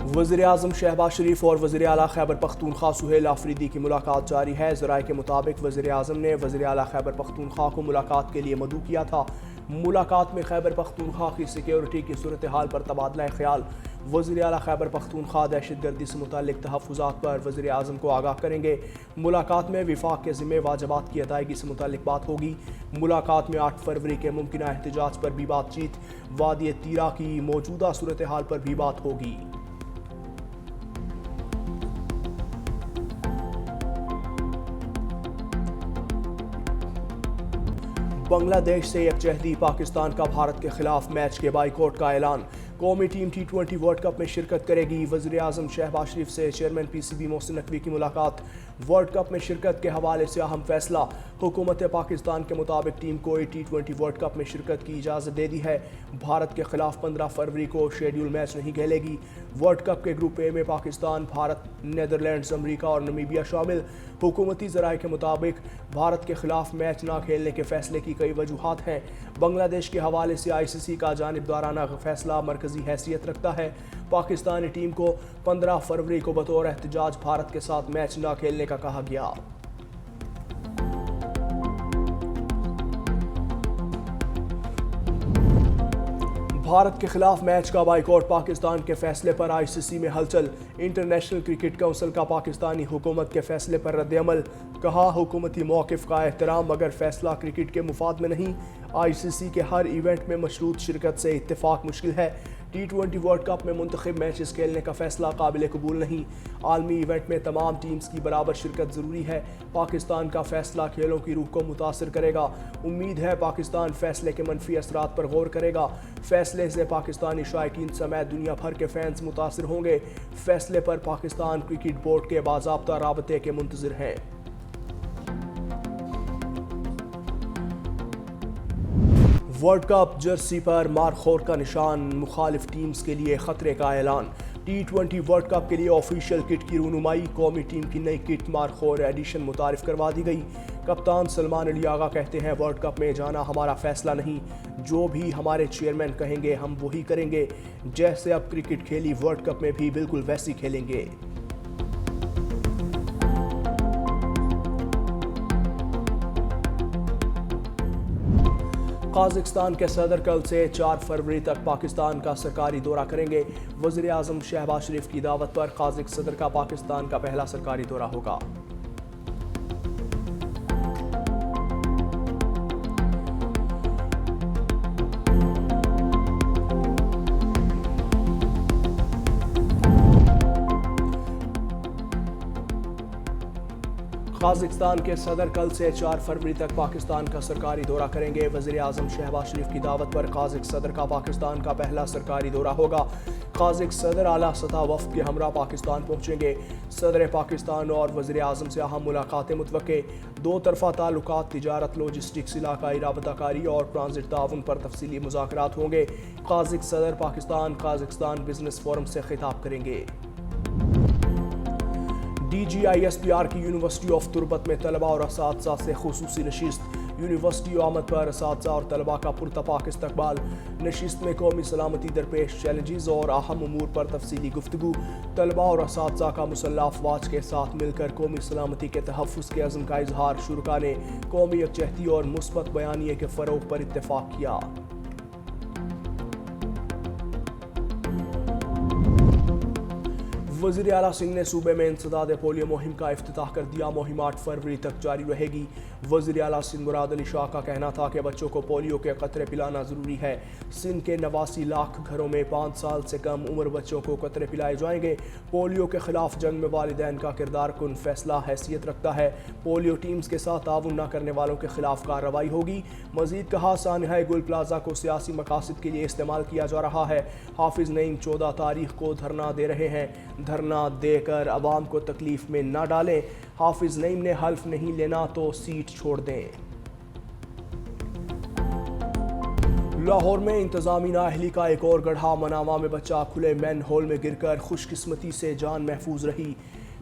وزیراعظم شہباز شریف اور وزیر اعلیٰ خیبر پختونخوا سہیل آفریدی کی ملاقات جاری ہے۔ ذرائع کے مطابق وزیراعظم نے وزیر اعلیٰ خیبر پختونخوا کو ملاقات کے لیے مدعو کیا تھا۔ ملاقات میں خیبر پختونخوا کی سیکیورٹی کی صورتحال پر تبادلہ خیال، وزیر اعلیٰ خیبر پختونخوا دہشت گردی سے متعلق تحفظات پر وزیر اعظم کو آگاہ کریں گے۔ ملاقات میں وفاق کے ذمہ واجبات کی ادائیگی سے متعلق بات ہوگی۔ ملاقات میں 8 فروری کے ممکنہ احتجاج پر بھی بات چیت، وادی تیرا کی موجودہ صورتحال پر بھی بات ہوگی۔ بنگلہ دیش سے یکجہتی، پاکستان کا بھارت کے خلاف میچ کے بائیکاٹ کا اعلان۔ قومی ٹیم T20 ورلڈ کپ میں شرکت کرے گی۔ وزیر اعظم شہباز شریف سے چیئرمین PCB محسن نقوی کی ملاقات۔ ورلڈ کپ میں شرکت کے حوالے سے اہم فیصلہ، حکومت پاکستان کے مطابق ٹیم کو T20 ورلڈ کپ میں شرکت کی اجازت دے دی ہے۔ بھارت کے خلاف 15 فروری کو شیڈول میچ نہیں کھیلے گی۔ ورلڈ کپ کے گروپ اے میں پاکستان، بھارت، نیدرلینڈز، امریکہ اور نمیبیا شامل۔ حکومتی ذرائع کے مطابق بھارت کے خلاف میچ نہ کھیلنے کے فیصلے کی کئی وجوہات ہیں۔ بنگلہ دیش کے حوالے سے ICC کا جانبدارانہ فیصلہ مرکزی حیثیت رکھتا ہے۔ پاکستانی ٹیم کو 15 فروری کو بطور احتجاج بھارت کے ساتھ میچ نہ کھیلنے کا کہا گیا۔ بھارت کے خلاف میچ کا بائیکاٹ، پاکستان کے فیصلے پر ICC میں ہلچل۔ انٹرنیشنل کرکٹ کونسل کا پاکستانی حکومت کے فیصلے پر رد عمل، کہا حکومتی موقف کا احترام مگر فیصلہ کرکٹ کے مفاد میں نہیں۔ ICC کے ہر ایونٹ میں مشروط شرکت سے اتفاق مشکل ہے۔ T20 ورلڈ کپ میں منتخب میچز کھیلنے کا فیصلہ قابل قبول نہیں۔ عالمی ایونٹ میں تمام ٹیمز کی برابر شرکت ضروری ہے۔ پاکستان کا فیصلہ کھیلوں کی روح کو متاثر کرے گا۔ امید ہے پاکستان فیصلے کے منفی اثرات پر غور کرے گا۔ فیصلے سے پاکستانی شائقین سمیت دنیا بھر کے فینز متاثر ہوں گے۔ فیصلے پر پاکستان کرکٹ بورڈ کے باضابطہ رابطے کے منتظر ہیں۔ ورلڈ کپ جرسی پر مارخور کا نشان، مخالف ٹیمز کے لیے خطرے کا اعلان۔ T20 ورلڈ کپ کے لیے آفیشیل کٹ کی رونمائی، قومی ٹیم کی نئی کٹ مارخور ایڈیشن متعارف کروا دی گئی۔ کپتان سلمان علی آغا کہتے ہیں ورلڈ کپ میں جانا ہمارا فیصلہ نہیں، جو بھی ہمارے چیئرمین کہیں گے ہم وہی کریں گے۔ جیسے اب کرکٹ کھیلی ورلڈ کپ میں بھی بالکل ویسی کھیلیں گے۔ قازقستان کے صدر کل سے 4 فروری تک پاکستان کا سرکاری دورہ کریں گے۔ وزیر اعظم شہباز شریف کی دعوت پر قازق صدر کا پاکستان کا پہلا سرکاری دورہ ہوگا۔ قازقستان کے صدر کل سے 4 فروری تک پاکستان کا سرکاری دورہ کریں گے۔ وزیر اعظم شہباز شریف کی دعوت پر قازق صدر کا پاکستان کا پہلا سرکاری دورہ ہوگا۔ قازق صدر اعلیٰ سطح وفد کے ہمراہ پاکستان پہنچیں گے۔ صدر پاکستان اور وزیر اعظم سے اہم ملاقاتیں متوقع۔ دو طرفہ تعلقات، تجارت، لاجسٹکس، علاقائی رابطہ کاری اور ٹرانزٹ تعاون پر تفصیلی مذاکرات ہوں گے۔ قازق صدر پاکستان قازقستان بزنس فورم سے خطاب کریں گے۔ DGISPR کی یونیورسٹی آف تربت میں طلباء اور اساتذہ سے خصوصی نشست۔ یونیورسٹی آمد پر اساتذہ اور طلباء کا پرتپاک استقبال۔ نشست میں قومی سلامتی درپیش چیلنجز اور اہم امور پر تفصیلی گفتگو۔ طلباء اور اساتذہ کا مسلح افواج کے ساتھ مل کر قومی سلامتی کے تحفظ کے عزم کا اظہار۔ شرکاء نے قومی یکجہتی اور مثبت بیانیے کے فروغ پر اتفاق کیا۔ وزیر اعلیٰ سنگھ نے صوبے میں انسداد پولیو مہم کا افتتاح کر دیا۔ مہم 8 فروری تک جاری رہے گی۔ وزیر اعلیٰ سندھ مراد علی شاہ کا کہنا تھا کہ بچوں کو پولیو کے قطرے پلانا ضروری ہے۔ سندھ کے 89 لاکھ گھروں میں 5 سال سے کم عمر بچوں کو قطرے پلائے جائیں گے۔ پولیو کے خلاف جنگ میں والدین کا کردار کن فیصلہ حیثیت رکھتا ہے۔ پولیو ٹیمز کے ساتھ تعاون نہ کرنے والوں کے خلاف کارروائی ہوگی۔ مزید کہا سانحہ گل پلازہ کو سیاسی مقاصد کے لیے استعمال کیا جا رہا ہے۔ حافظ نعیم 14 تاریخ کو دھرنا دے رہے ہیں۔ دھرنا دے کر عوام کو تکلیف میں نہ ڈالیں۔ حافظ نعیم نے حلف نہیں لینا تو سیٹ چھوڑ دیں۔ لاہور میں انتظامی نااہلی کا ایک اور گڑھا، مناوا میں بچہ کھلے مین ہول میں گر کر خوش قسمتی سے جان محفوظ رہی۔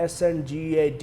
SNGAD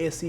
AC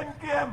MQM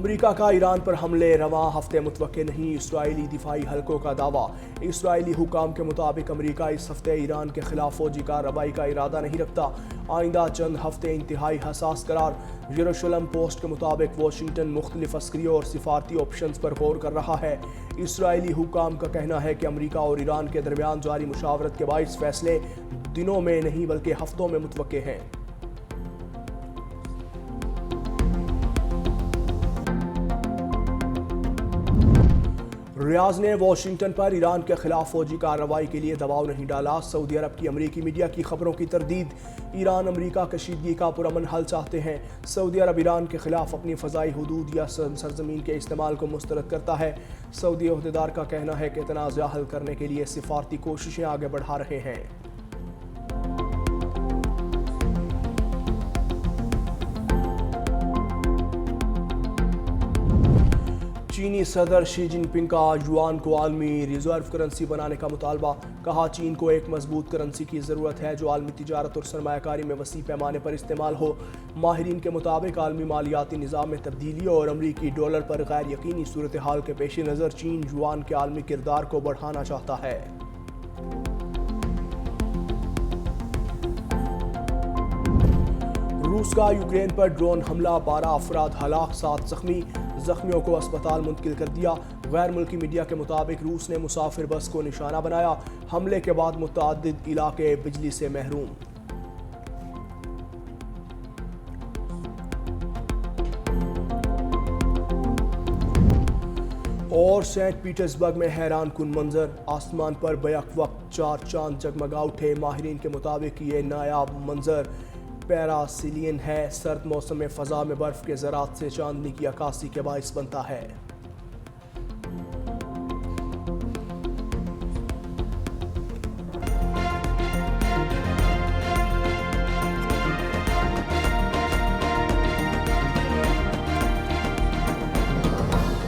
امریکہ کا ایران پر حملے رواں ہفتے متوقع نہیں، اسرائیلی دفاعی حلقوں کا دعویٰ۔ اسرائیلی حکام کے مطابق امریکہ اس ہفتے ایران کے خلاف فوجی کارروائی کا ارادہ نہیں رکھتا۔ آئندہ چند ہفتے انتہائی حساس قرار۔ یروشلم پوسٹ کے مطابق واشنگٹن مختلف عسکری اور سفارتی آپشنز پر غور کر رہا ہے۔ اسرائیلی حکام کا کہنا ہے کہ امریکہ اور ایران کے درمیان جاری مشاورت کے باعث فیصلے دنوں میں نہیں بلکہ ہفتوں میں متوقع ہیں۔ ریاض نے واشنگٹن پر ایران کے خلاف فوجی کارروائی کے لیے دباؤ نہیں ڈالا۔ سعودی عرب کی امریکی میڈیا کی خبروں کی تردید۔ ایران امریکہ کشیدگی کا پرامن حل چاہتے ہیں۔ سعودی عرب ایران کے خلاف اپنی فضائی حدود یا سرزمین کے استعمال کو مسترد کرتا ہے۔ سعودی عہدیدار کا کہنا ہے کہ تنازع حل کرنے کے لیے سفارتی کوششیں آگے بڑھا رہے ہیں۔ چینی صدر شی جن پنگ کا یوان کو عالمی ریزرو کرنسی بنانے کا مطالبہ۔ کہا چین کو ایک مضبوط کرنسی کی ضرورت ہے جو عالمی تجارت اور سرمایہ کاری میں وسیع پیمانے پر استعمال ہو۔ ماہرین کے مطابق عالمی مالیاتی نظام میں تبدیلی اور امریکی ڈالر پر غیر یقینی صورتحال کے پیش نظر چین یوان کے عالمی کردار کو بڑھانا چاہتا ہے۔ روس کا یوکرین پر ڈرون حملہ، 12 افراد ہلاک، 7 زخمی۔ زخمیوں کو اسپتال منتقل کر دیا۔ غیر ملکی میڈیا کے مطابق روس نے مسافر بس کو نشانہ بنایا۔ حملے کے بعد متعدد علاقے بجلی سے محروم۔ اور سینٹ پیٹرزبرگ میں حیران کن منظر، آسمان پر بیک وقت 4 چاند جگمگا اٹھے۔ ماہرین کے مطابق یہ نایاب منظر پیراسیلین ہے۔ سرد موسم میں فضا میں برف کے ذرات سے چاندنی کی عکاسی کے باعث بنتا ہے۔